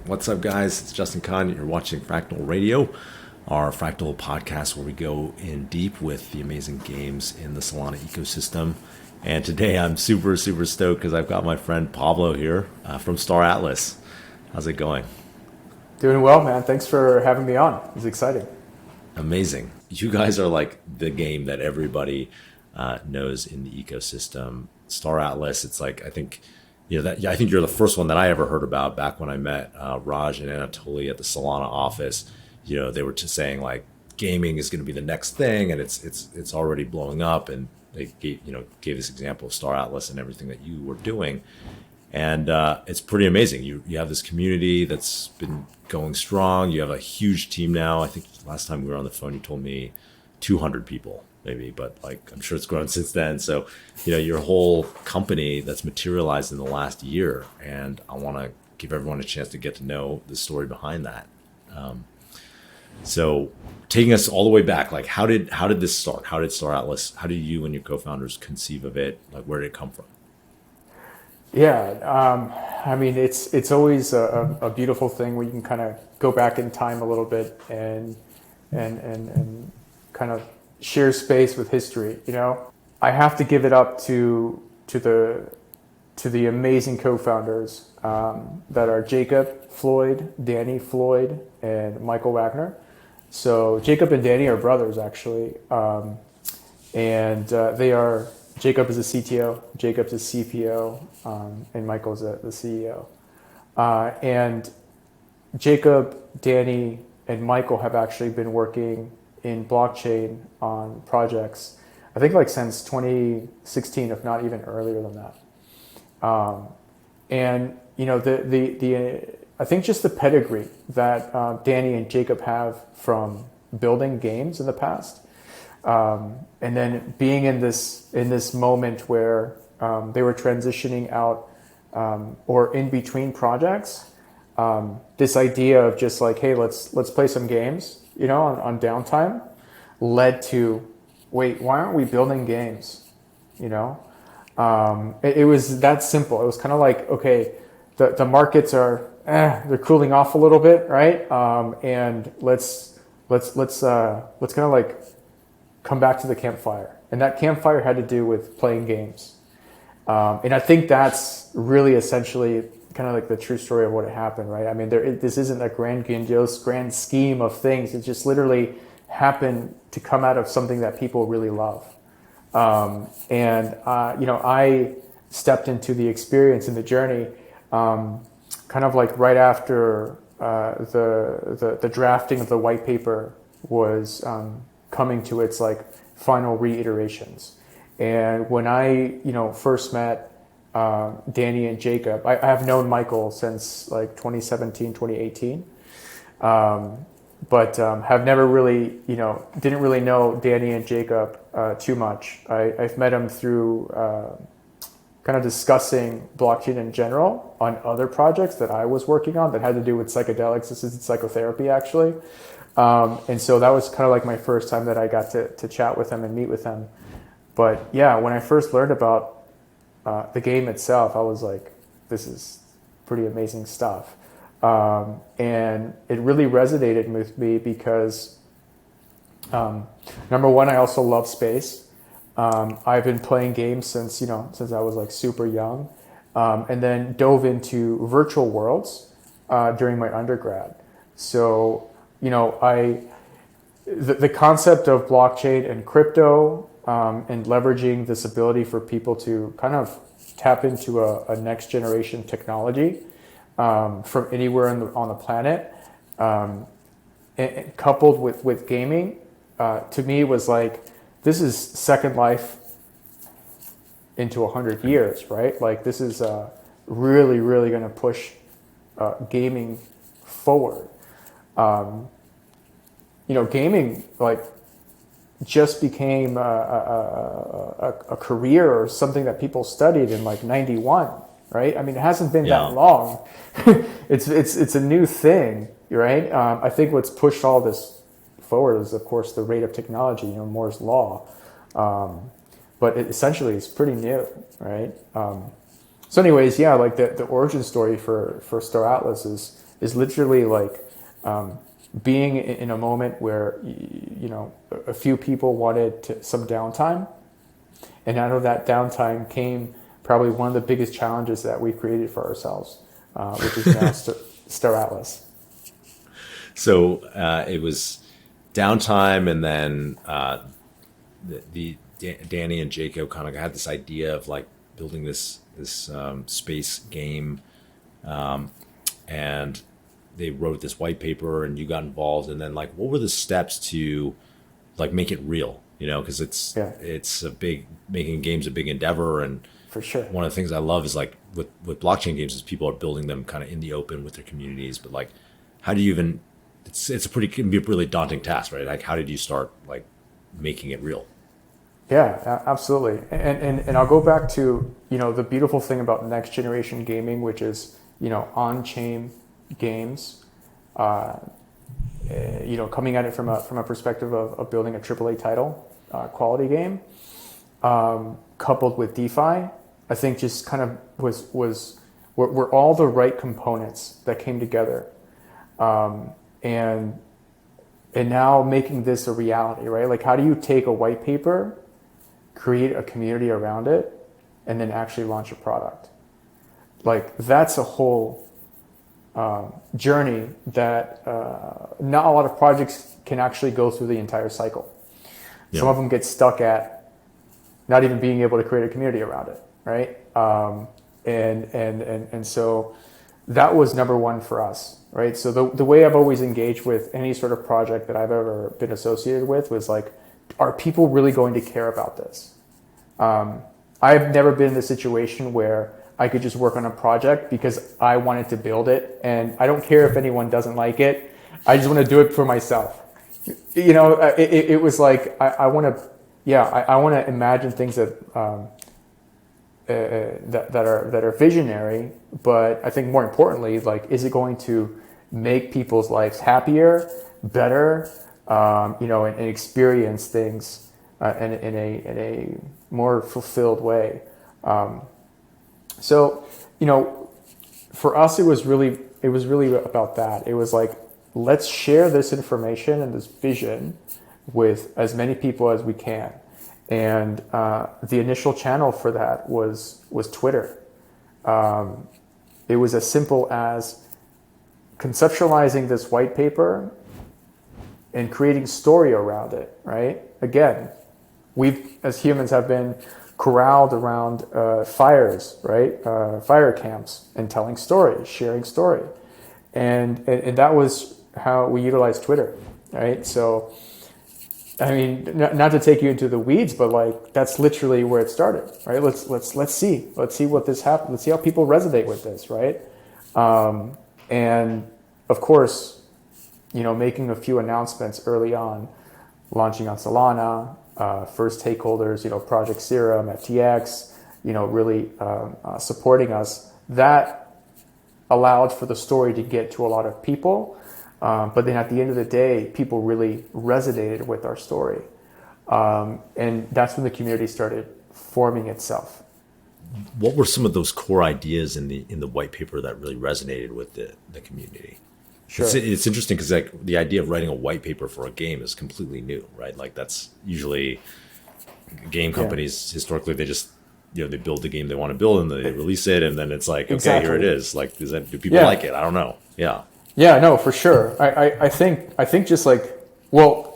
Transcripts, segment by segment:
What's up, guys? It's Justin Kahn. You're watching Fractal Radio, our Fractal podcast where we go in deep with the amazing games in the Solana ecosystem. And today I'm super stoked because I've got my friend Pablo here from Star Atlas. How's it going? Doing well, man. Thanks for having me on. It's exciting. Amazing. You guys are like the game that everybody knows in the ecosystem. Star Atlas, it's like, I think you're the first one that I ever heard about back when I met Raj and Anatoly at the Solana office. You know, they were just saying like gaming is going to be the next thing, and it's already blowing up. And they gave this example of Star Atlas and everything that you were doing, and it's pretty amazing. You have this community that's been going strong. You have a huge team now. I think last time we were on the phone, you told me 200 people. Maybe, but like I'm sure it's grown since then. So, your whole company that's materialized in the last year, and I want to give everyone a chance to get to know the story behind that. So, taking us all the way back, like how did this start? How did Star Atlas? How did you and your co-founders conceive of it? Like, where did it come from? Yeah, I mean, it's always a beautiful thing where you can kind of go back in time a little bit and kind of share space with history. I have to give it up to the amazing co-founders that are Jacob Floyd, Danny Floyd, and Michael Wagner. So Jacob and Danny are brothers, actually, and they are. Jacob is a CTO, Jacob's a CPO, and Michael's the CEO. And Jacob, Danny, and Michael have actually been working in blockchain on projects, I think like since 2016, if not even earlier than that. And I think just the pedigree that Danny and Jacob have from building games in the past, and then being in this moment where they were transitioning out or in between projects, this idea of just like, hey, let's play some games, on downtime, led to, wait, why aren't we building games? It was that simple. It was kind of like, okay, the markets are they're cooling off a little bit, right? And let's kind of like come back to the campfire. And that campfire had to do with playing games. And I think that's really essentially kind of like the true story of what happened, right? I mean, this isn't a grandiose scheme of things. It just literally happened to come out of something that people really love. I stepped into the experience and the journey kind of like right after the drafting of the white paper was coming to its like final reiterations. And when I first met Danny and Jacob, I have known Michael since like 2017, 2018, but have never really, didn't really know Danny and Jacob too much. I've met him through kind of discussing blockchain in general on other projects that I was working on that had to do with psychedelics, assisted psychotherapy, actually. And so that was kind of like my first time that I got to chat with him and meet with him. But yeah, when I first learned about the game itself, I was like, this is pretty amazing stuff. And it really resonated with me because, number one, I also love space. I've been playing games since I was like super young, and then dove into virtual worlds during my undergrad. So, the concept of blockchain and crypto and leveraging this ability for people to kind of tap into a next generation technology from anywhere on the planet, and coupled with gaming, to me was like, this is Second Life into 100 years, right? Like this is really, really going to push gaming forward. Gaming like just became a career or something that people studied in like 91, right? I mean, it hasn't been that long. It's a new thing, right? I think what's pushed all this forward is, of course, the rate of technology, Moore's law. but it essentially is pretty new, right? So anyways, yeah, like the origin story for Star Atlas is literally like being in a moment where, you know, a few people wanted some downtime. And out of that downtime came probably one of the biggest challenges that we've created for ourselves, which is now Star Atlas. So it was downtime, and then Danny and Jacob kind of had this idea of like building this space game, and they wrote this white paper, and you got involved. And then like, what were the steps to like make it real? You know, because it's making games a big endeavor, and for sure, one of the things I love is like with blockchain games is people are building them kind of in the open with their communities. But like, how do you even? It can be a really daunting task, right? Like, how did you start like making it real? Yeah, absolutely. And I'll go back to, you know, the beautiful thing about next generation gaming, which is, you know, on-chain games, you know, coming at it from a perspective of building a AAA title, quality game, coupled with DeFi, I think just kind of were all the right components that came together. And now making this a reality, right? Like, how do you take a white paper, create a community around it, and then actually launch a product? Like, that's a whole journey that not a lot of projects can actually go through the entire cycle. Yeah. Some of them get stuck at not even being able to create a community around it, right? And so that was number one for us. Right. So the way I've always engaged with any sort of project that I've ever been associated with was like, are people really going to care about this? I've never been in the situation where I could just work on a project because I wanted to build it, and I don't care if anyone doesn't like it. I just want to do it for myself. You know, it was like I want to imagine things that that are visionary, but I think more importantly, like, is it going to make people's lives happier, better, you know, and experience things in a more fulfilled way. So, you know, for us, it was really about that. It was like, let's share this information and this vision with as many people as we can. And the initial channel for that was Twitter. It was as simple as conceptualizing this white paper and creating story around it, right? Again, we as humans have been corralled around fires, right? Fire camps, and telling stories, sharing story. And that was how we utilized Twitter, right? So, I mean, not to take you into the weeds, but like, that's literally where it started, right? Let's see what this happens. Let's see how people resonate with this, right? And of course, you know, making a few announcements early on, launching on Solana, first stakeholders, you know, Project Serum, FTX, you know, really supporting us. That allowed for the story to get to a lot of people. But then at the end of the day, people really resonated with our story. And that's when the community started forming itself. What were some of those core ideas in the white paper that really resonated with the community? Sure. It's interesting because like the idea of writing a white paper for a game is completely new, right? Like that's usually game companies historically, they just, you know, they build the game they want to build and they release it, and then it's like, okay, here it is. Like, do people like it? I don't know. Yeah. Yeah, no, for sure. I think just like, well,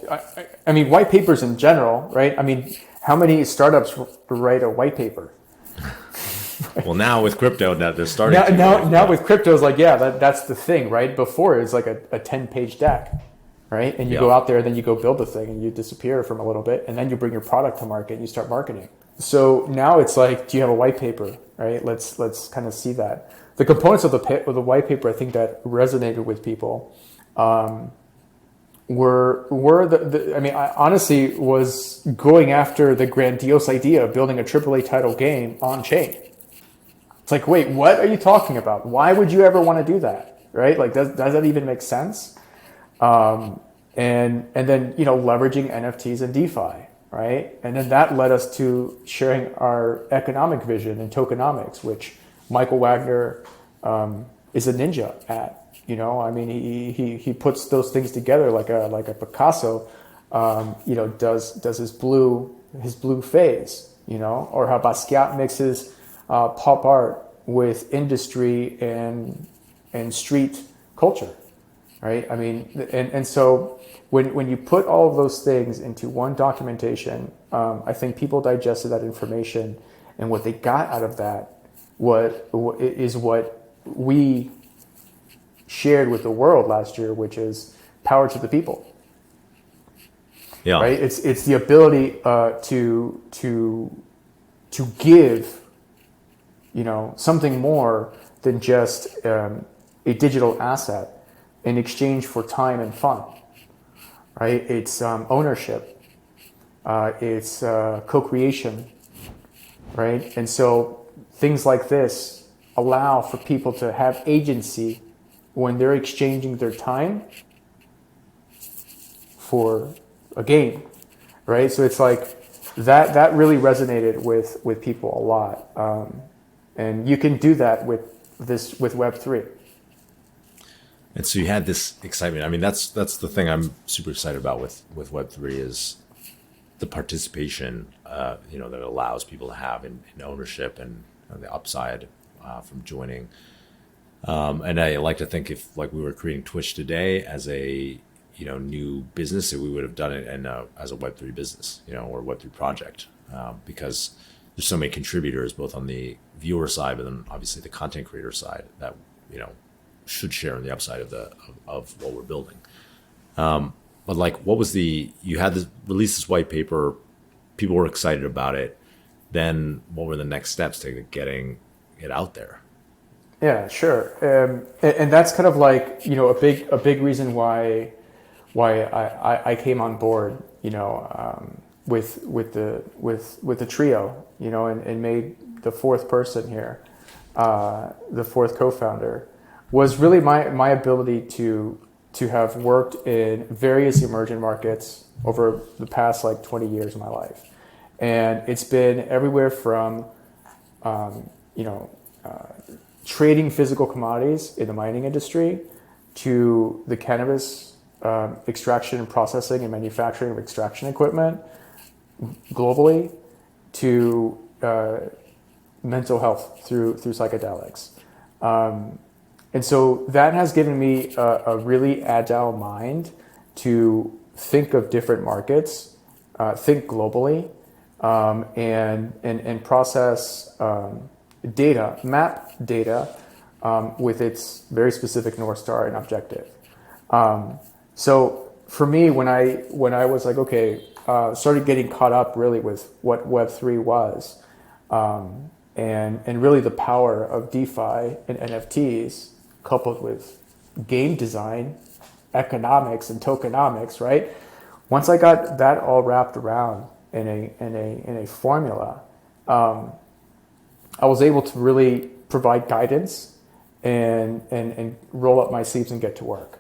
I mean, white papers in general, right? I mean, how many startups write a white paper? Well, now with crypto, now they're starting. Now with crypto, is like, yeah, that's the thing, right? Before it's like a 10-page deck, right? And you go out there, and then you go build the thing, and you disappear from a little bit, and then you bring your product to market, and you start marketing. So now it's like, do you have a white paper, right? Let's kind of see that. The components of the white paper, I think, that resonated with people were I mean, I honestly was going after the grandiose idea of building a AAA title game on chain. It's like, wait, what are you talking about? Why would you ever want to do that, right? Like, does that even make sense? And then, you know, leveraging NFTs and DeFi, right? And then that led us to sharing our economic vision in tokenomics, which Michael Wagner is a ninja at. You know, I mean, he puts those things together like a Picasso. You know, does his blue phase. You know, or how Basquiat mixes pop art with industry and street culture, right? I mean, and so when you put all of those things into one documentation, I think people digested that information, and what they got out of that what we shared with the world last year, which is power to the people. Yeah. Right. It's the ability to give, you know, something more than just a digital asset in exchange for time and fun. Right. It's ownership. It's co-creation. Right. And so things like this allow for people to have agency when they're exchanging their time for a game, right? So it's like that really resonated with people a lot, and you can do that with Web3. And so you had this excitement. I mean, that's the thing I'm super excited about with Web3 is the participation, you know, that it allows people to have in ownership and the upside from joining. And I like to think if like we were creating Twitch today as a, you know, new business, that we would have done it as a Web3 business, you know, or Web3 project, because there's so many contributors both on the viewer side, but then obviously the content creator side that, you know, should share in the upside of what we're building. But like, what was you had to release this white paper, people were excited about it. Then what were the next steps to getting it out there? Yeah, sure. And that's kind of like, you know, a big reason why I came on board, you know, with the trio, you know, and made the fourth person here, the fourth co-founder, was really my ability to have worked in various emerging markets over the past like 20 years of my life. And it's been everywhere from, you know, trading physical commodities in the mining industry to the cannabis extraction and processing and manufacturing of extraction equipment globally to mental health through psychedelics. And so that has given me a really agile mind to think of different markets, think globally, and process data, map data with its very specific North Star and objective. So for me, when I was like, okay, started getting caught up really with what Web3 was, and really the power of DeFi and NFTs coupled with game design, economics, and tokenomics, right? Once I got that all wrapped around in a formula, I was able to really provide guidance and roll up my sleeves and get to work.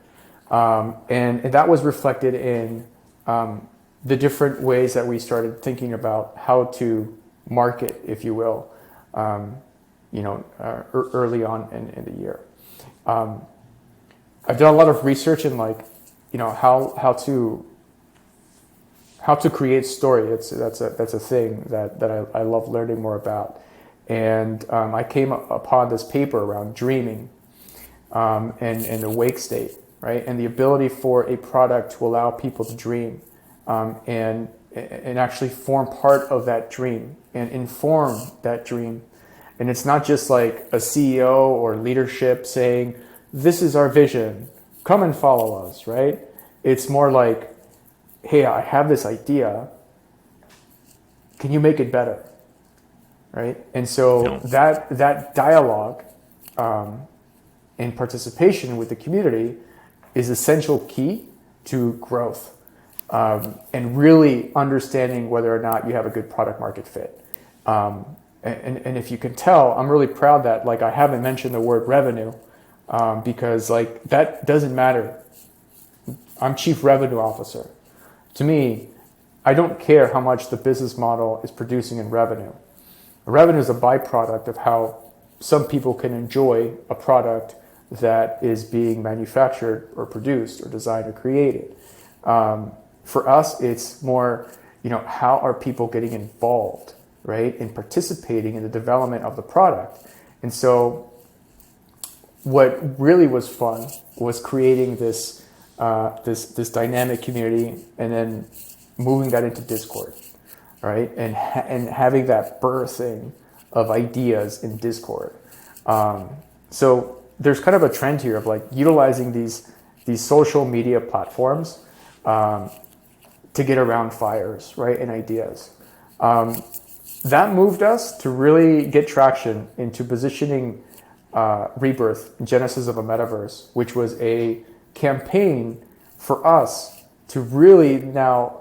And that was reflected in the different ways that we started thinking about how to market, if you will, early on in the year. I've done a lot of research in how to create story. That's a thing that I love learning more about. And I came upon this paper around dreaming and the wake state, right? And the ability for a product to allow people to dream and actually form part of that dream and inform that dream. And it's not just like a CEO or leadership saying, this is our vision, come and follow us, right? It's more like, hey, I have this idea, can you make it better? Right? And so that dialogue and participation with the community is essential key to growth and really understanding whether or not you have a good product market fit. And if you can tell, I'm really proud that I haven't mentioned the word revenue because that doesn't matter. I'm chief revenue officer. To me, I don't care how much the business model is producing in revenue. Revenue is a byproduct of how some people can enjoy a product that is being manufactured or produced or designed or created. For us, it's more, how are people getting involved, right, in participating in the development of the product? And so what really was fun was creating this dynamic community and then moving that into Discord, right? And having that birthing of ideas in Discord. So there's kind of a trend here of like utilizing these social media platforms to get around fires, right, and ideas. That moved us to really get traction into positioning Rebirth, Genesis of a Metaverse, which was a campaign for us to really now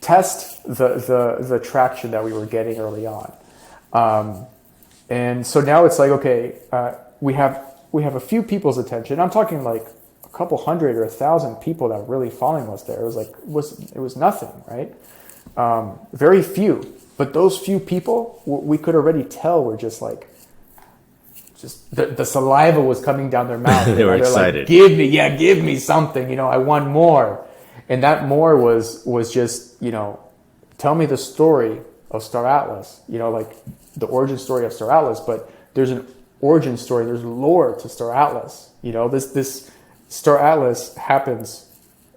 test the traction that we were getting early on. And so now it's like, okay, we have a few people's attention. I'm talking like a couple hundred or 1,000 people that were really following us there. It was nothing, right? Very few, but those few people, we could already tell were just the saliva was coming down their mouth. They were excited. Like, give me something. I want more. And that more was just, tell me the story of Star Atlas, like the origin story of Star Atlas, but there's an origin story, there's lore to Star Atlas. This Star Atlas happens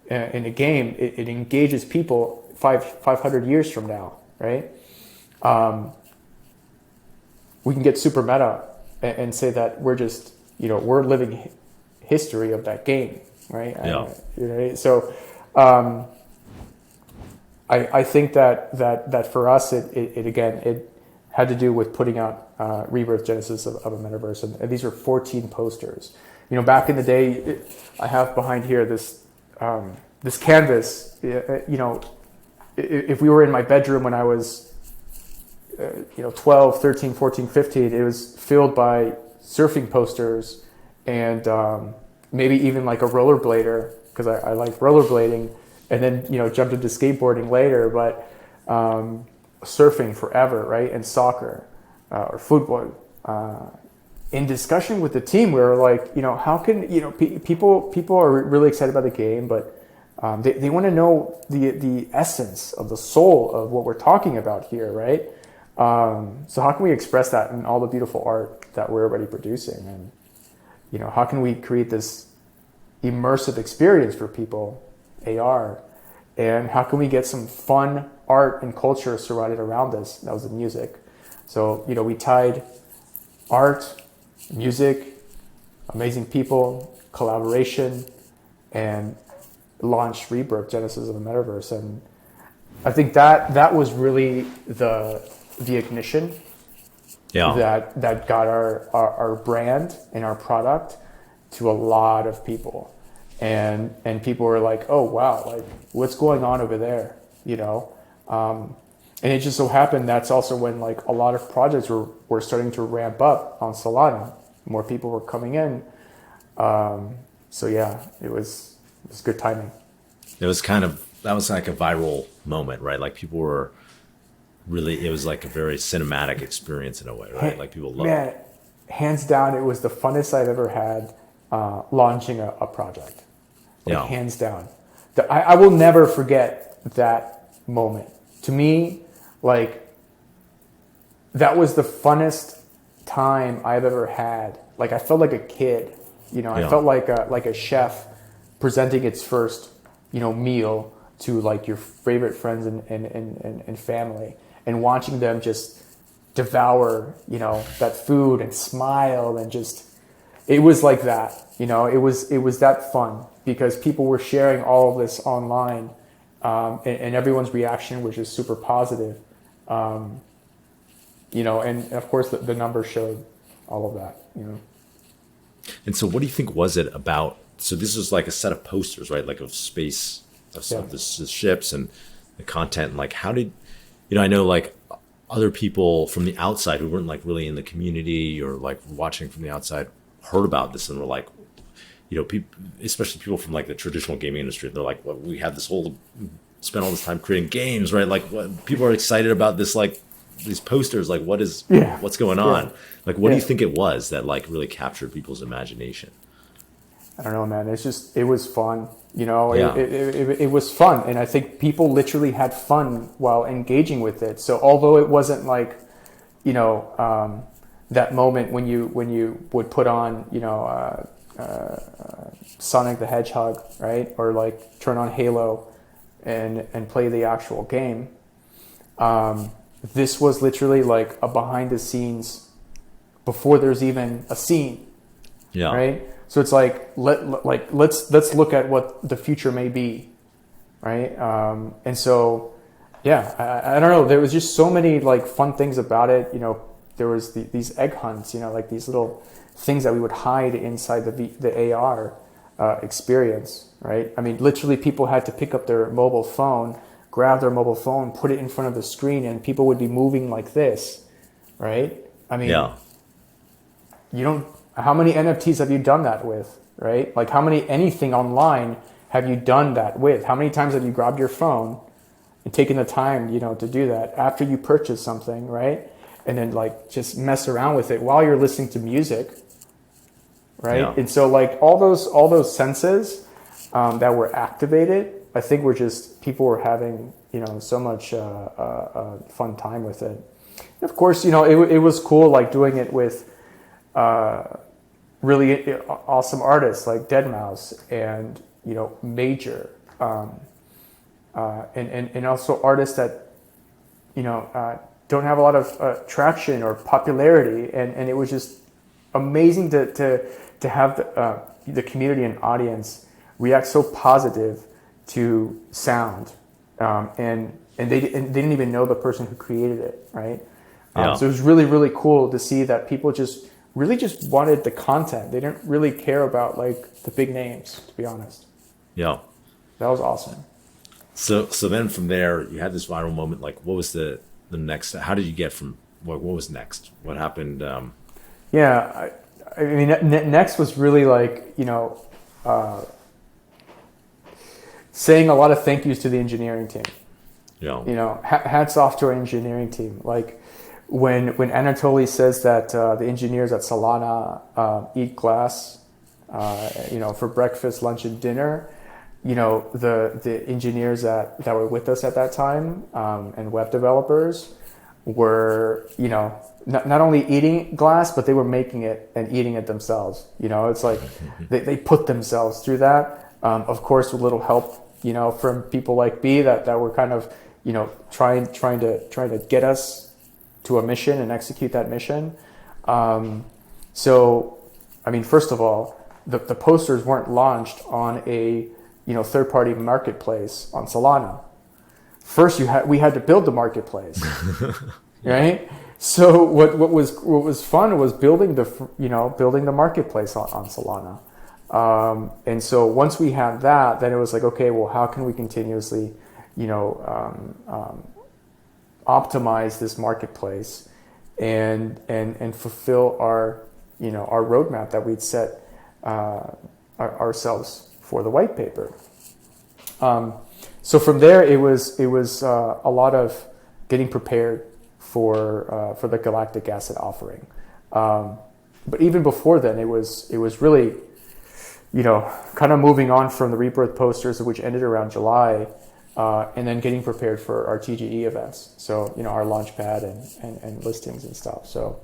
in a game. It engages people 500 years from now, right? We can get super meta and say that we're just, we're living history of that game, right? Yeah. So I think that for us, it had to do with putting out Rebirth, Genesis of a Metaverse, and these are 14 posters. Back in the day, I have behind here this canvas. If we were in my bedroom when I was 12, 13, 14, 15, it was filled by surfing posters and maybe even like a rollerblader, because I liked rollerblading, and then jumped into skateboarding later, but surfing forever, right? And soccer or football. In discussion with the team, we were like, how can people are really excited about the game, but they want to know the essence of the soul of what we're talking about here, right? So how can we express that in all the beautiful art that we're already producing? And how can we create this immersive experience for people, AR, and how can we get some fun art and culture surrounded around this? That was the music. So we tied art, music, amazing people, collaboration, and launched Rebirth, Genesis of the Metaverse. And I think that was really the ignition that got our brand and our product to a lot of people. And people were like, oh, wow, like what's going on over there, And it just so happened that's also when like a lot of projects were starting to ramp up on Solana. More people were coming in. So yeah, it was good timing. That was like a viral moment, right? Like people were really, it was like a very cinematic experience in a way, right? Like people loved it. Hands down, it was the funnest I've ever had launching a project. Hands down. I will never forget that moment. To me, like, that was the funnest time I've ever had. Like, I felt like a kid, I felt like a chef presenting its first, meal to like your favorite friends and family, and watching them just devour, that food and smile, and just, it was like that, it was that fun because people were sharing all of this online, and everyone's reaction was just super positive. And of course the numbers showed all of that, And so what do you think was it about? So this was like a set of posters, right? Like of space, of the ships and the content. And like, how did, I know like other people from the outside who weren't like really in the community or like watching from the outside heard about this and were like, especially people from like the traditional gaming industry, they're like, well, we have spent all this time creating games, right? Like, what people are excited about this, like these posters, like what's going on? Yeah. Like, what do you think it was that like really captured people's imagination? I don't know, man. It was fun. Yeah. It was fun. And I think people literally had fun while engaging with it. So although it wasn't like, that moment when you would put on, Sonic the Hedgehog, right? Or like turn on Halo and play the actual game. This was literally like a behind the scenes before there's even a scene. Yeah. Right. So it's like let's look at what the future may be, right? And so, yeah, I don't know. There was just so many like fun things about it. There was these egg hunts. Like these little things that we would hide inside the AR experience, right? I mean, literally, people had to pick up their mobile phone, grab their mobile phone, put it in front of the screen, and people would be moving like this, right? I mean, Yeah. How many NFTs have you done that with, right? Like anything online have you done that with? How many times have you grabbed your phone and taken the time, to do that after you purchase something, right? And then like just mess around with it while you're listening to music, right? Yeah. And so like all those senses that were activated, I think people were having, so much fun time with it. And of course, it was cool like doing it with really awesome artists like Deadmau5 and Major, and also artists that don't have a lot of traction or popularity, and it was just amazing to have the community and audience react so positive to sound, and they didn't even know the person who created it, right? Yeah. So it was really, really cool to see that people really just wanted the content. They didn't really care about like the big names, to be honest. Yeah. That was awesome. So then from there, you had this viral moment. Like, what was the next? How did you get from what was next? What happened? Yeah, I mean, next was really like saying a lot of thank yous to the engineering team. Yeah. Hats off to our engineering team. Like when Anatoly says that the engineers at Solana eat glass, for breakfast, lunch, and dinner. The engineers that were with us at that time and web developers were, not only eating glass, but they were making it and eating it themselves. It's like they put themselves through that. Of course, with little help, from people like B that were kind of, trying to get us to a mission and execute that mission. So, I mean, first of all, the posters weren't launched on a third-party marketplace on Solana. First, we had to build the marketplace, right? So what was fun was building the marketplace on Solana, and so once we had that, then it was like, okay, well, how can we continuously, optimize this marketplace and fulfill our roadmap that we'd set ourselves for the white paper. So from there, it was a lot of getting prepared for the Galactic asset offering. But even before then, it was really, kind of moving on from the Rebirth posters, which ended around July, and then getting prepared for our TGE events. So, our launch pad and listings and stuff. So,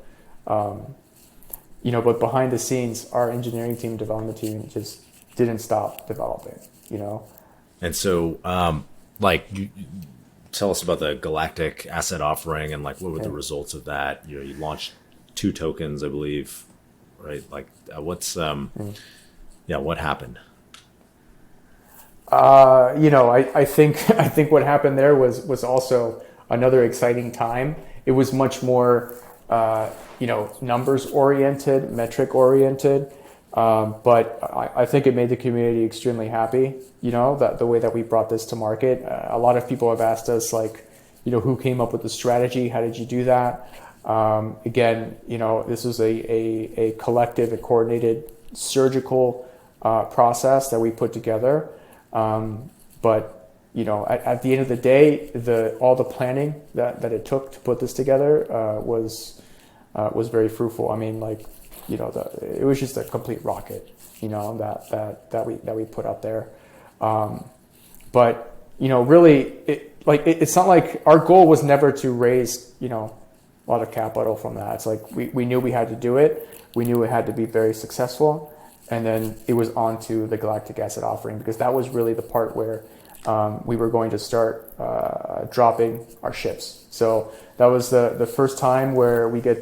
but behind the scenes, our engineering team, development team just didn't stop developing, And so, you tell us about the Galactic asset offering and like what were the results of that? You launched 2 tokens, I believe, right? Like, what's what happened? I think what happened there was also another exciting time. It was much more, numbers oriented, metric oriented. But I think it made the community extremely happy, that the way that we brought this to market. A lot of people have asked us, like, who came up with the strategy? How did you do that? Again, this was a collective and coordinated surgical process that we put together. But at the end of the day, all the planning that it took to put this together was very fruitful. I mean, like, it was just a complete rocket, that we put out there. But really, it's not like our goal was never to raise a lot of capital from that. It's like we knew we had to do it. We knew it had to be very successful, and then it was on to the Galactic asset offering, because that was really the part where we were going to start dropping our ships. So that was the first time where we got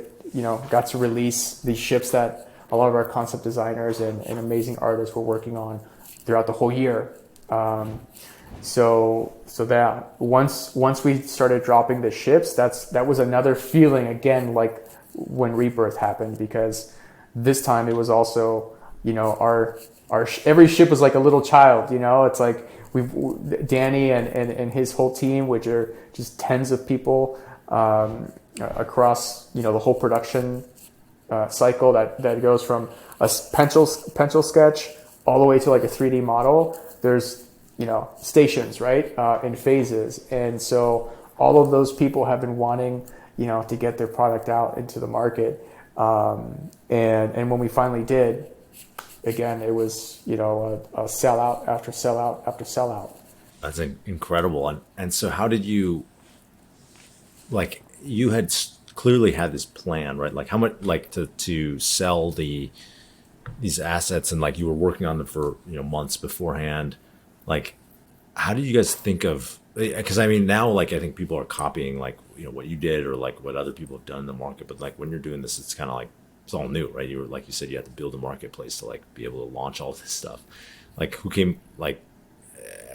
to release these ships that a lot of our concept designers and amazing artists were working on throughout the whole year. So that once we started dropping the ships, that was another feeling again, like when Rebirth happened, because this time it was also, our every ship was like a little child. It's like Danny and his whole team, which are just tens of people across the whole production cycle that goes from a pencil sketch all the way to like a 3D model. There's stations, right, in phases, and so all of those people have been wanting to get their product out into the market, and when we finally did, again, it was a sellout after sellout after sellout. That's incredible. And so how did you, like, you had clearly had this plan, right? Like, how much, like, to sell these assets, and like you were working on them for months beforehand. Like, how did you guys think of? Because I mean, now, like, I think people are copying like what you did, or like what other people have done in the market. But like when you're doing this, it's kind of like it's all new, right? Like you said, you have to build a marketplace to like be able to launch all this stuff. Like, who came? Like,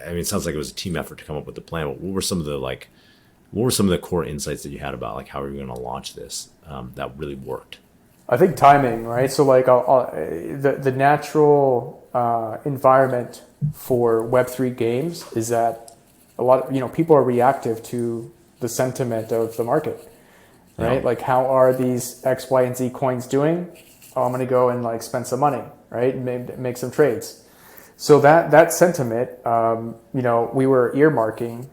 I mean, it sounds like it was a team effort to come up with the plan. But what were some of the core insights that you had about like how are we going to launch this that really worked? I think timing, right? So like the natural environment for Web3 games is that a lot of people are reactive to the sentiment of the market, right? Yeah. Like, how are these X, Y, and Z coins doing? Oh, I'm going to go and like spend some money, right? Make some trades. So that sentiment, we were earmarking,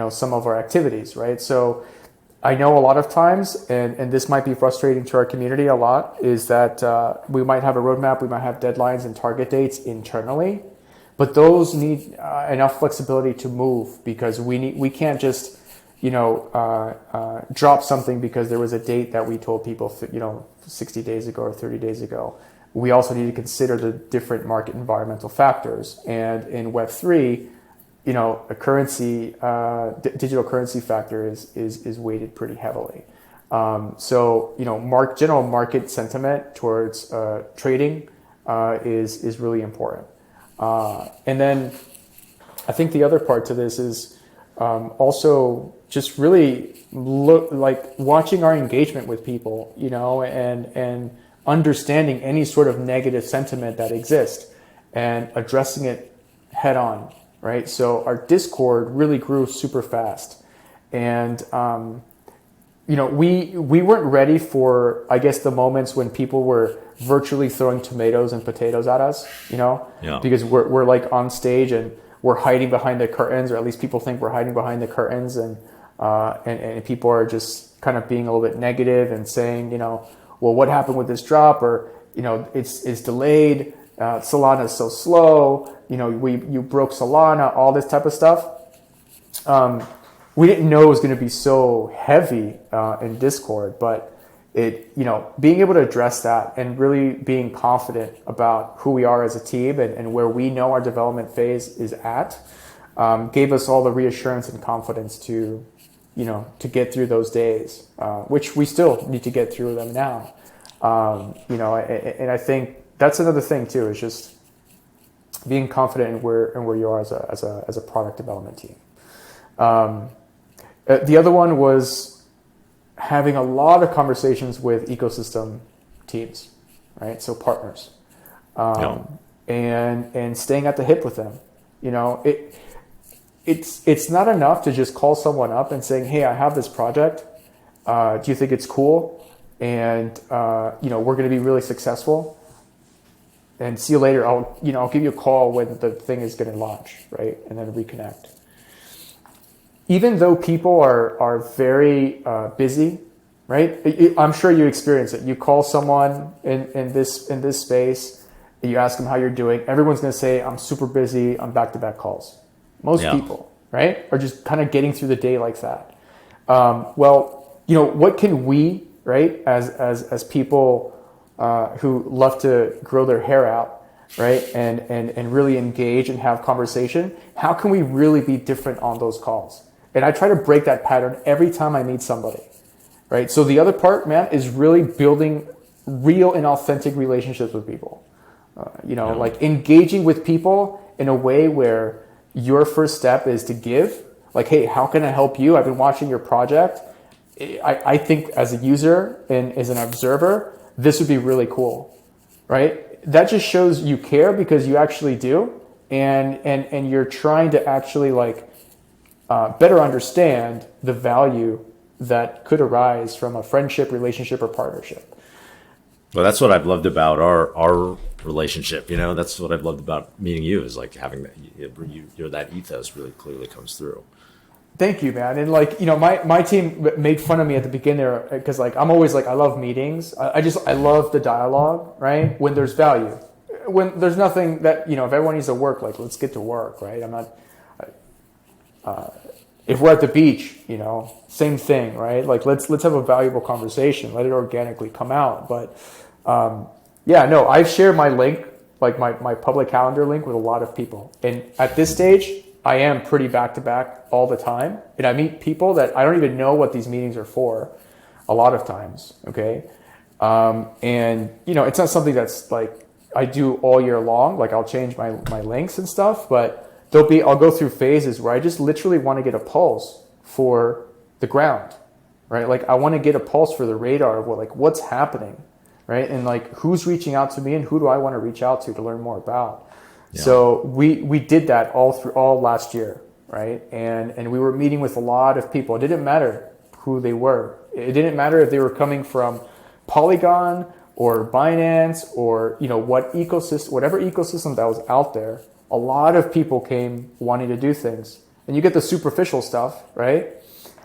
some of our activities, right? So I know a lot of times, and this might be frustrating to our community a lot, is that we might have a roadmap, we might have deadlines and target dates internally, but those need enough flexibility to move, because we can't just drop something because there was a date that we told people 60 days ago or 30 days ago. We also need to consider the different market environmental factors, and in Web3, a currency, digital currency factor is weighted pretty heavily. So general market sentiment towards trading is really important. And then I think the other part to this is also just really watching our engagement with people, and understanding any sort of negative sentiment that exists and addressing it head on. Right, so our Discord really grew super fast, and we weren't ready for, I guess, the moments when people were virtually throwing tomatoes and potatoes at us, Yeah. Because we're like on stage and we're hiding behind the curtains, or at least people think we're hiding behind the curtains, and people are just kind of being a little bit negative and saying, well, what happened with this drop, or it's delayed. Solana is so slow. You broke Solana, all this type of stuff. We didn't know it was going to be so heavy in Discord, but being able to address that and really being confident about who we are as a team and where we know our development phase is at, gave us all the reassurance and confidence to get through those days, which we still need to get through them now. And I think that's another thing too, is just being confident in where you are as a product development team. The other one was having a lot of conversations with ecosystem teams, right? So partners, and staying at the hip with them. It's not enough to just call someone up and saying, "Hey, I have this project. Do you think it's cool? And we're going to be really successful." and see you later. I'll give you a call when the thing is going to launch, right? And then reconnect. Even though people are very busy, right? I'm sure you experience it. You call someone in this space, you ask them how you're doing. Everyone's going to say, I'm super busy. I'm back-to-back calls. Most people, right, are just kind of getting through the day like that. Well, what can we, right, as people who love to grow their hair out, right, and really engage and have conversation, how can we really be different on those calls? And I try to break that pattern every time I meet somebody, right? So the other part, man, is really building real and authentic relationships with people. Like engaging with people in a way where your first step is to give. Like, hey, how can I help you? I've been watching your project. I think as a user and as an observer, this would be really cool, right? That just shows you care because you actually do, and you're trying to actually better understand the value that could arise from a friendship, relationship, or partnership. Well, that's what I've loved about our relationship. That's what I've loved about meeting you, is like having that that ethos really clearly comes through. Thank you, man. And my team made fun of me at the beginning because I'm always I love meetings. I love the dialogue, right? When there's value, when there's nothing that if everyone needs to work, let's get to work, right? I'm not. If we're at the beach, same thing, right? Let's have a valuable conversation. Let it organically come out. But I've shared my link, my public calendar link, with a lot of people. And at this stage, I am pretty back to back all the time, and I meet people that I don't even know what these meetings are for. A lot of times, okay, and it's not something that's I do all year long. I'll change my links and stuff, but. I'll go through phases where I just literally want to get a pulse for the ground, right? I want to get a pulse for the radar of what's happening, right? And who's reaching out to me and who do I want to reach out to learn more about. Yeah. So we did that all last year, right? And we were meeting with a lot of people. It didn't matter who they were. It didn't matter if they were coming from Polygon or Binance or whatever ecosystem that was out there. A lot of people came wanting to do things, and you get the superficial stuff, right?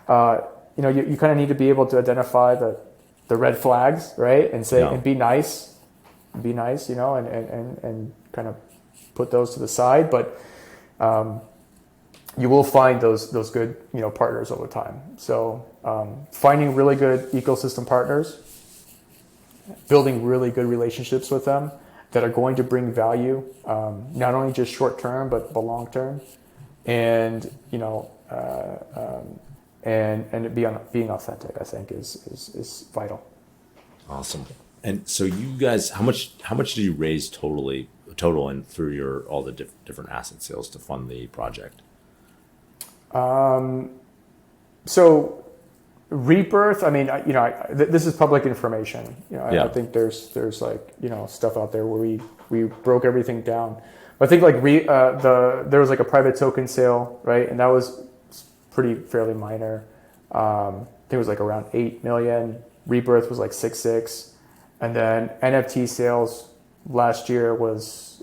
You kind of need to be able to identify the red flags, right? And say, and be nice, and kind of put those to the side. But you will find those good, partners over time. So finding really good ecosystem partners, building really good relationships with them that are going to bring value, not only just short term but long term, and being authentic, I think is vital. Awesome. And so you guys, how much did you raise total and through all the different asset sales to fund the project? So Rebirth, this is public information. I think there's stuff out there where we broke everything down. But I think there was a private token sale, right? And that was fairly minor. I think it was around 8 million. Rebirth was 6.6, and then NFT sales last year was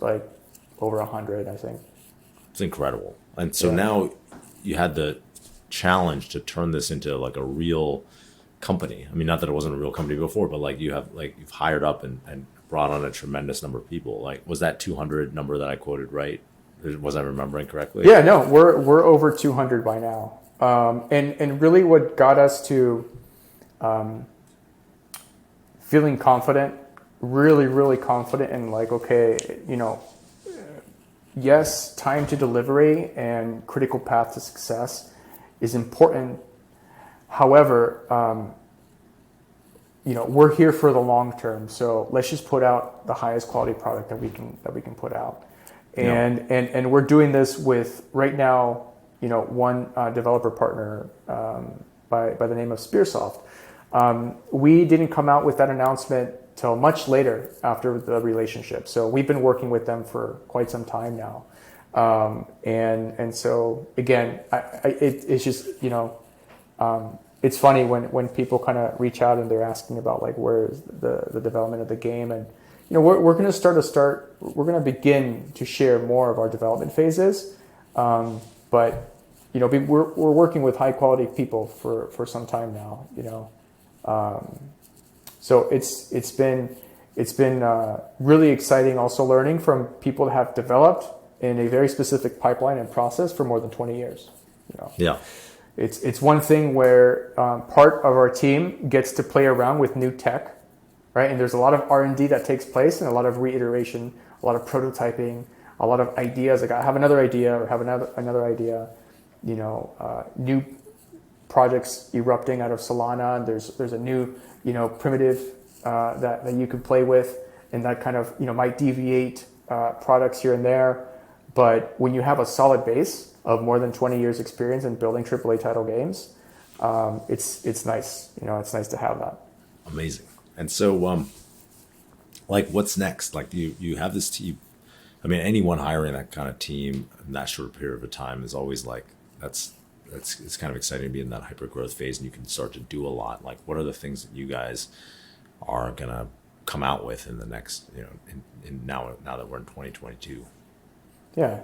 over 100, I think. It's incredible. And so now you had the challenge to turn this into a real company. Not that it wasn't a real company before, but you've hired up and brought on a tremendous number of people. Was that 200 number that I quoted right? Was I remembering correctly? Yeah, no, we're over 200 by now. And really what got us to feeling confident, really, really confident in yes, time to delivery and critical path to success is important. However, we're here for the long term. So let's just put out the highest quality product that we can put out. And we're doing this with right now, one developer partner by the name of Spearsoft. We didn't come out with that announcement till much later after the relationship. So we've been working with them for quite some time now. And so again, it's just, it's funny when people kind of reach out and they're asking about where is the development of the game. And, we're going to we're going to begin to share more of our development phases, but we're working with high quality people for some time now. So it's been really exciting. Also learning from people that have developed in a very specific pipeline and process for more than 20 years. Yeah. It's one thing where part of our team gets to play around with new tech, right? And there's a lot of R&D that takes place and a lot of reiteration, a lot of prototyping, a lot of ideas. Like I have another idea or have another idea, new projects erupting out of Solana. And there's a new, primitive that you can play with, and that kind of, might deviate products here and there. But when you have a solid base of more than 20 years experience in building AAA title games, it's nice. It's nice to have that. Amazing. And so, what's next? Like you have this team. I mean, anyone hiring that kind of team in that short period of time is always like, it's kind of exciting to be in that hyper growth phase, and you can start to do a lot. Like, what are the things that you guys are gonna come out with in the next, in now that we're in 2022? Yeah,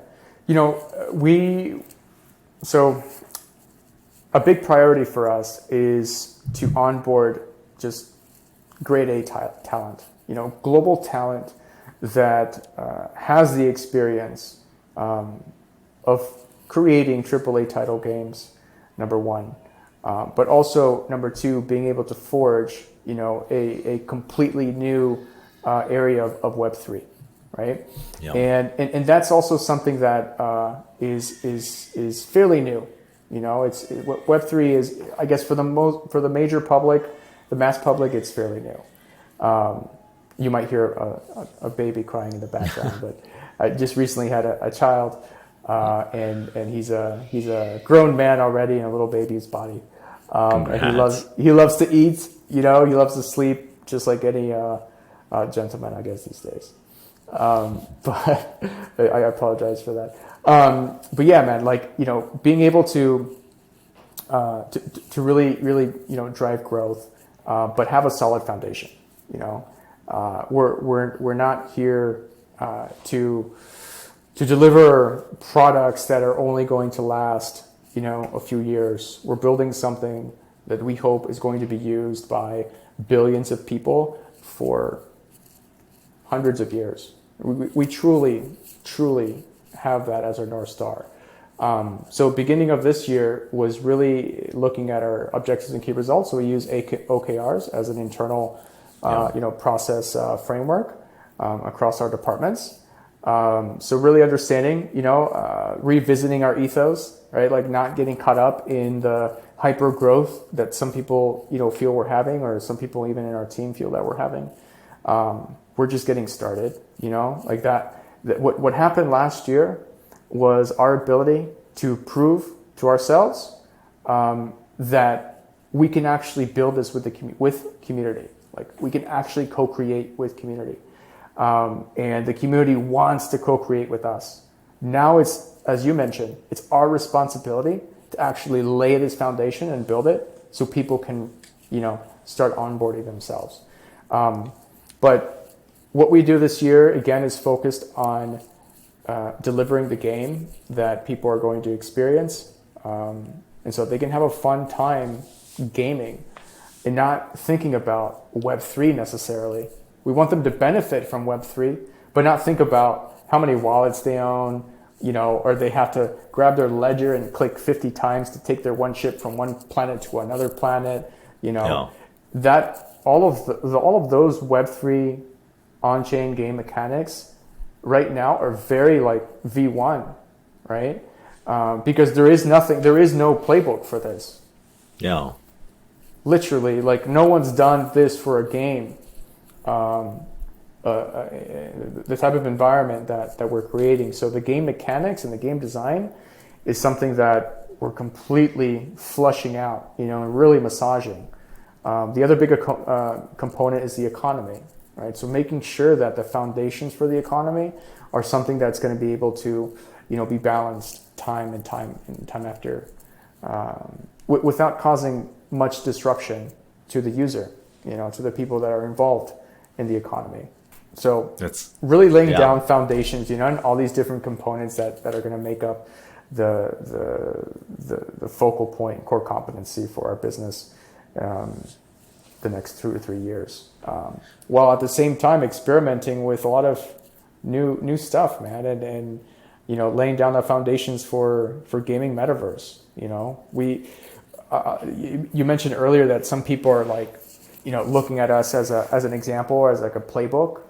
so a big priority for us is to onboard just grade A talent, global talent that has the experience of creating AAA title games, number one, but also number two, being able to forge, a completely new area of Web3, right? Yeah. And that's also something that is fairly new. It's Web3 is, I guess, for the major public, the mass public, it's fairly new. You might hear a baby crying in the background, but I just recently had a child, and he's a grown man already in a little baby's body, and he loves to eat. He loves to sleep, just like any gentleman, I guess, these days. But I apologize for that. But yeah, man, being able to really drive growth, but have a solid foundation. We're not here to deliver products that are only going to last a few years. We're building something that we hope is going to be used by billions of people for hundreds of years. We truly have that as our North Star. So beginning of this year was really looking at our objectives and key results. So we use OKRs as an internal process framework across our departments. So really understanding, revisiting our ethos, right? Like not getting caught up in the hyper growth that some people, feel we're having, or some people even in our team feel that we're having. We're just getting started, like that. What happened last year was our ability to prove to ourselves that we can actually build this with community. Like we can actually co-create with community. And the community wants to co-create with us. Now it's, as you mentioned, it's our responsibility to actually lay this foundation and build it so people can, start onboarding themselves. But what we do this year, again, is focused on delivering the game that people are going to experience. And so they can have a fun time gaming and not thinking about Web3 necessarily. We want them to benefit from Web3, but not think about how many wallets they own, or they have to grab their ledger and click 50 times to take their one ship from one planet to another planet. That all of those Web3 on-chain game mechanics right now are very like V1, right? Because there is no playbook for this. Yeah. Literally, like no one's done this for a game. The type of environment that we're creating. So the game mechanics and the game design is something that we're completely flushing out, and really massaging. The other big component is the economy, right? So making sure that the foundations for the economy are something that's going to be able to, be balanced time after, without causing much disruption to the user, to the people that are involved in the economy. So That's really laying yeah. down foundations, and all these different components that are going to make up the focal point, core competency for our business the next 2 or 3 years. While at the same time experimenting with a lot of new stuff, man, and laying down the foundations for gaming metaverse. We you mentioned earlier that some people are like, looking at us as an example, or as like a playbook.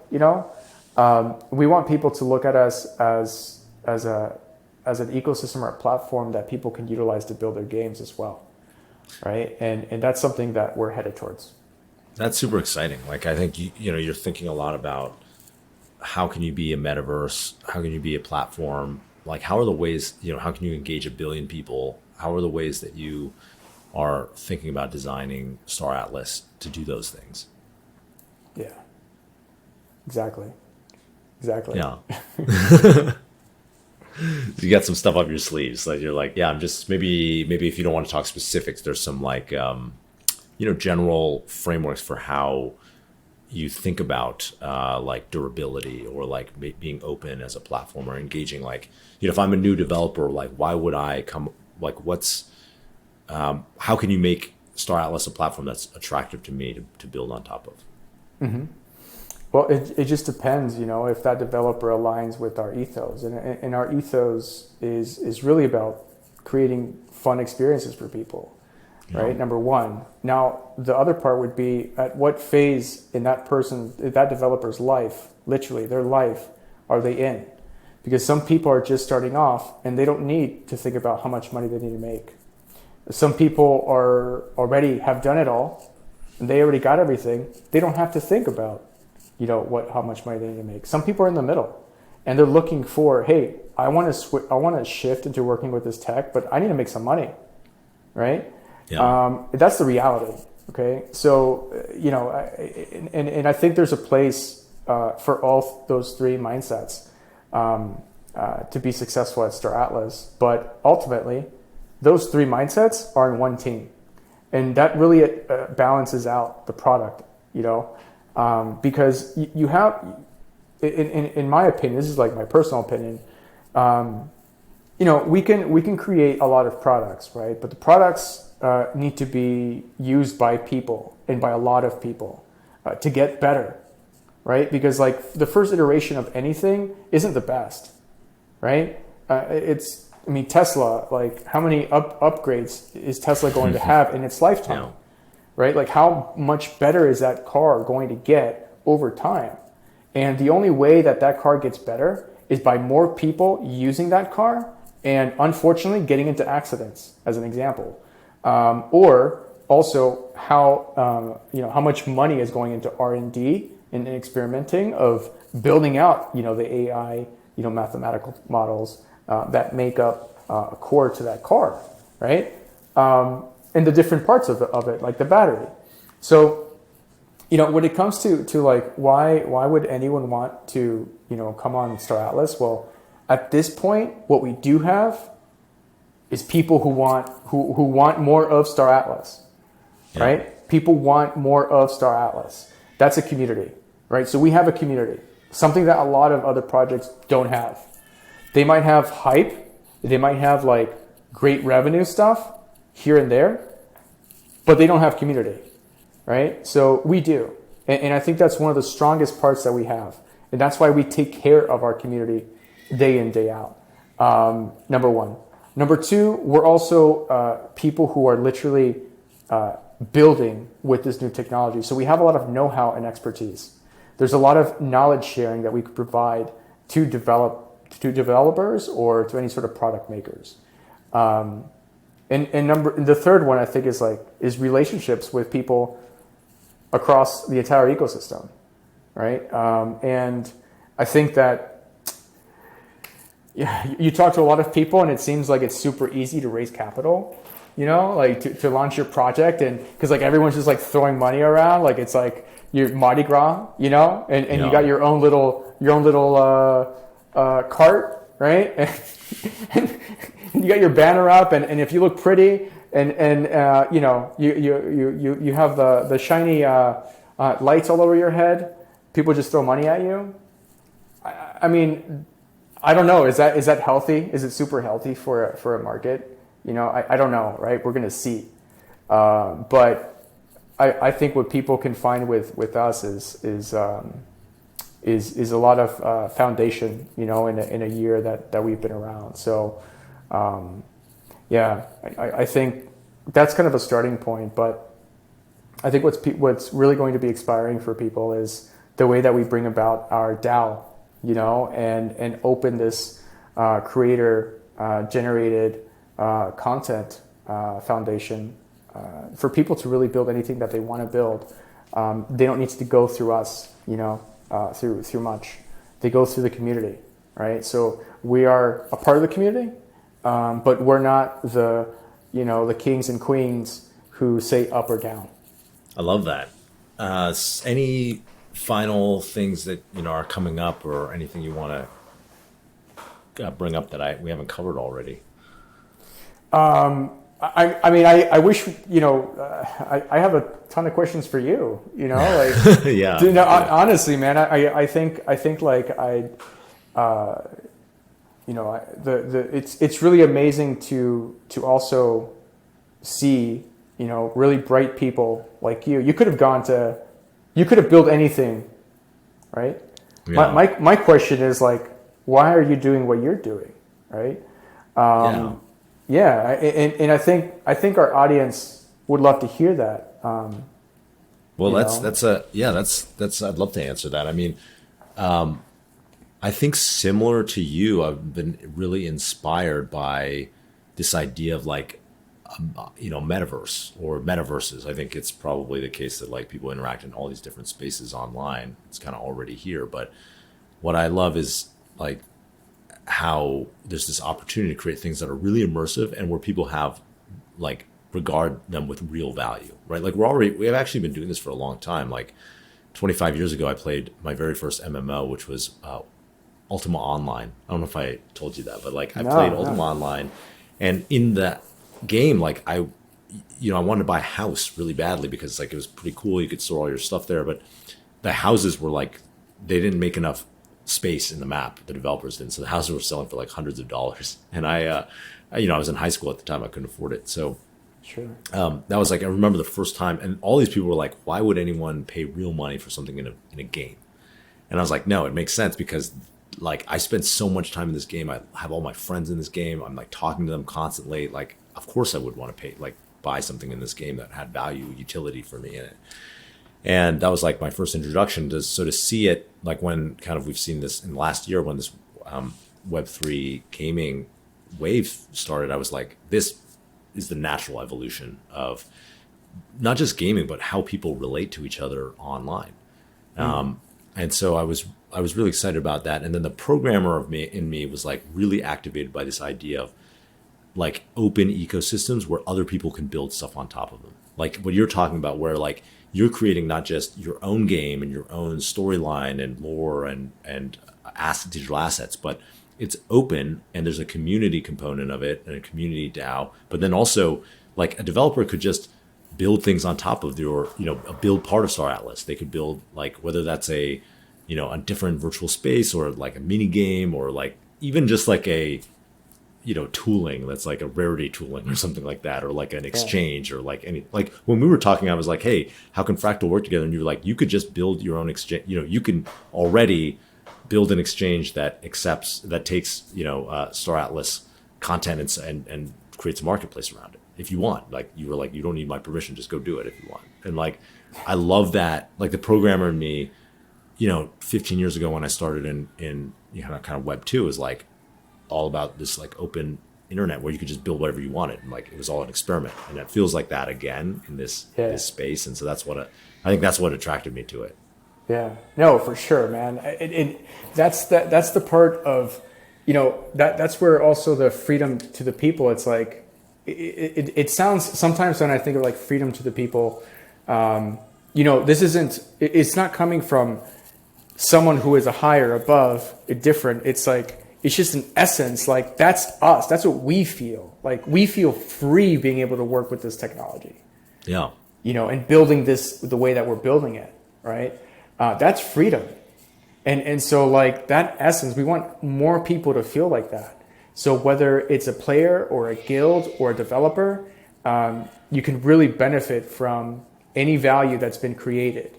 We want people to look at us as an ecosystem or a platform that people can utilize to build their games as well, right? And that's something that we're headed towards. That's super exciting. Like, I think you're thinking a lot about how can you be a metaverse? How can you be a platform? Like, how are the ways, how can you engage 1 billion people? How are the ways that you are thinking about designing Star Atlas to do those things? Yeah, exactly. Yeah. You got some stuff up your sleeves. Like, you're like, yeah, I'm just, maybe if you don't want to talk specifics, there's some like, general frameworks for how you think about like durability, or like being open as a platform, or engaging. Like, if I'm a new developer, like, why would I come, like, how can you make Star Atlas a platform that's attractive to me to build on top of? Mm-hmm. Well, it just depends, if that developer aligns with our ethos, and our ethos is really about creating fun experiences for people, right? Number one. Now, the other part would be, at what phase in that developer's life, literally their life, are they in? Because some people are just starting off and they don't need to think about how much money they need to make. Some people have done it all and they already got everything. They don't have to think about how much money they need to make. Some people are in the middle and they're looking for, hey, I want to shift into working with this tech, but I need to make some money, right? Yeah. That's the reality. Okay, so and I think there's a place for all those three mindsets to be successful at Star Atlas. But ultimately, those three mindsets are in one team, and that really balances out the product. Because you have, in my opinion, this is like my personal opinion. We can create a lot of products, right? But the products need to be used by people, and by a lot of people, to get better, right? Because like the first iteration of anything isn't the best, right? Tesla, like how many upgrades is Tesla going to have in its lifetime? Yeah. Right? Like how much better is that car going to get over time? And the only way that car gets better is by more people using that car, and unfortunately getting into accidents, as an example. Or also how much money is going into R&D and experimenting of building out, the AI, mathematical models that make up a core to that car, right? And the different parts of it, like the battery. So, when it comes to like why would anyone want to come on Star Atlas? Well, at this point, what we do have is people who want more of Star Atlas, yeah. Right? People want more of Star Atlas. That's a community, right? So we have a community, something that a lot of other projects don't have. They might have hype, they might have like great revenue stuff here and there, but they don't have community, right? So we do. And I think that's one of the strongest parts that we have. And that's why we take care of our community day in, day out. Number one. Number two, we're also people who are literally building with this new technology. So we have a lot of know-how and expertise. There's a lot of knowledge sharing that we could provide to developers or to any sort of product makers. And the third one I think is relationships with people across the entire ecosystem, right? And I think that you talk to a lot of people and it seems like it's super easy to raise capital, like to launch your project, and because like everyone's just like throwing money around, like it's like your Mardi Gras, and you got your own little cart, right? And you got your banner up, and if you look pretty, and you have the shiny lights all over your head, people just throw money at you. I mean, I don't know. Is that healthy? Is it super healthy for a market? You know, I don't know, right? We're gonna see. But I think what people can find with us is a lot of foundation, you know, in a year that we've been around. So yeah, I think that's kind of a starting point. But I think what's really going to be inspiring for people is the way that we bring about our DAO, you know, and open this creator generated content foundation for people to really build anything that they want to build. They don't need to go through us, you know, through much. They go through the community, right? So we are a part of the community, but we're not the kings and queens who say up or down. I love that. Any final things that are coming up, or anything you want to bring up that we haven't covered already? I mean, I wish, I have a ton of questions for you, like, yeah. Honestly, man, I think like it's really amazing to also see, really bright people like you. You could have built anything, right? Yeah. My question is like, why are you doing what you're doing, right? Yeah, and I think our audience would love to hear that. Well, that's I'd love to answer that. I mean, I think similar to you, I've been really inspired by this idea of like, metaverse or metaverses. I think it's probably the case that like people interact in all these different spaces online. It's kind of already here, but what I love is like how there's this opportunity to create things that are really immersive and where people have like regard them with real value, right? Like we have actually been doing this for a long time. Like 25 years ago, I played my very first MMO, which was Ultima Online. I don't know if I told you that, but like I played Ultima Online, and in that game, like I wanted to buy a house really badly because like it was pretty cool. You could store all your stuff there, but the houses were like, they didn't make enough space in the map. The developers didn't. So the houses were selling for like hundreds of dollars. And I was in high school at the time. I couldn't afford it. So sure. That was like, I remember the first time, and all these people were like, why would anyone pay real money for something in a game? And I was like, no, it makes sense because like I spent so much time in this game. I have all my friends in this game. I'm like talking to them constantly. Like, of course I would want to buy something in this game that had value, utility for me in it. And that was like my first introduction to see it, like when kind of we've seen this in the last year when this Web3 gaming wave started. I was like, this is the natural evolution of not just gaming, but how people relate to each other online. And so I was really excited about that. And then the programmer in me was like really activated by this idea of like open ecosystems where other people can build stuff on top of them. Like what you're talking about, where like you're creating not just your own game and your own storyline and lore and digital assets, but it's open and there's a community component of it and a community DAO. But then also like a developer could just build things on top of build part of Star Atlas. They could build like, whether that's a different virtual space or like a mini game or like even just like a, tooling that's like a rarity tooling or something like that, or like an exchange or like any, like when we were talking, I was like, hey, how can Fractal work together? And you were like, you could just build your own exchange. You can already build an exchange that takes, Star Atlas content and creates a marketplace around it if you want. Like you were like, you don't need my permission, just go do it if you want. And like, I love that. Like the programmer in me, 15 years ago when I started in kind of Web 2 is like, all about this like open internet where you could just build whatever you wanted, and like it was all an experiment, and it feels like that again in this space. And so that's what I think that's what attracted me to it. Yeah, no, for sure, man. That's the part of that's where also the freedom to the people. It's like it sounds sometimes when I think of like freedom to the people, it's not coming from someone who is a higher, above, a different. It's like, it's just an essence, like that's us. That's what we feel. Like we feel free being able to work with this technology. Yeah. And building this the way that we're building it, right? That's freedom. And so like that essence, we want more people to feel like that. So whether it's a player or a guild or a developer, you can really benefit from any value that's been created,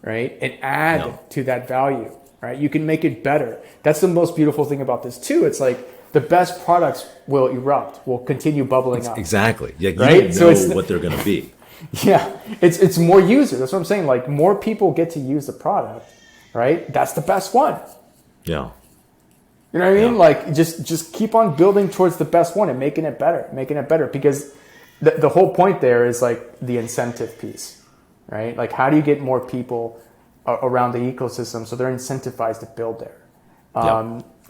right? And add to that value, right? You can make it better. That's the most beautiful thing about this too. It's like the best products will erupt, will continue bubbling up. Exactly. Yeah, you right? don't know what they're going to be. Yeah, it's more users. That's what I'm saying. Like more people get to use the product, right? That's the best one. Yeah. You know what I mean? Like just keep on building towards the best one and making it better, because the whole point there is like the incentive piece, right? Like how do you get more people around the ecosystem so they're incentivized to build there?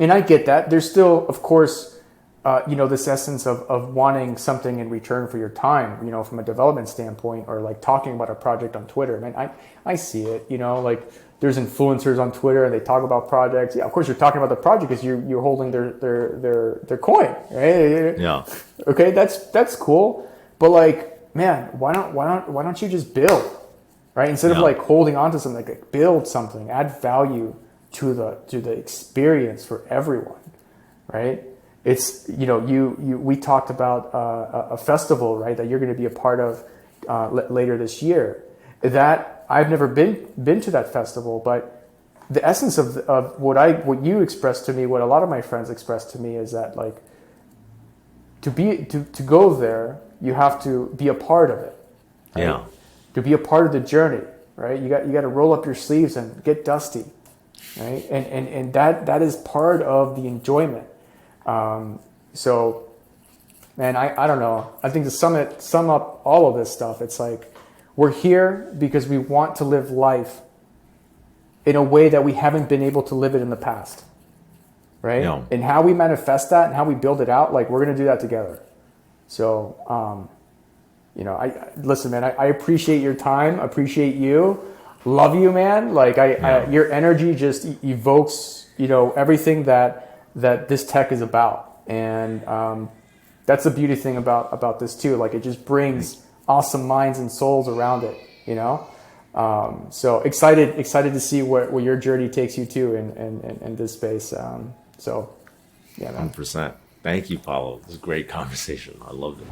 And I get that. There's still, of course, this essence of wanting something in return for your time, from a development standpoint, or like talking about a project on Twitter. Man, I see it, like there's influencers on Twitter and they talk about projects. Yeah, of course you're talking about the project because you're holding their coin, right? Yeah. Okay, that's cool. But like, man, why don't you just build, right? Instead of like holding on to something, like build something, add value to the experience for everyone, right? It's we talked about a festival, right, that you're going to be a part of later this year. That I've never been to that festival, but the essence of what you expressed to me, what a lot of my friends expressed to me, is that like to go there, you have to be a part of it. Right? Yeah. To be a part of the journey, right? You got to roll up your sleeves and get dusty, right? And that is part of the enjoyment. So, man, I don't know. I think to sum up all of this stuff, it's like we're here because we want to live life in a way that we haven't been able to live it in the past, right? Yeah. And how we manifest that and how we build it out, like we're going to do that together. So, listen, man, I appreciate your time. Appreciate you. Love you, man. Like your energy just evokes, everything that this tech is about. And, that's the beauty thing about this too. Like it just brings awesome minds and souls around it, So excited to see where your journey takes you to in this space. So yeah, man. 100%. Thank you, Paulo. This is a great conversation. I loved it.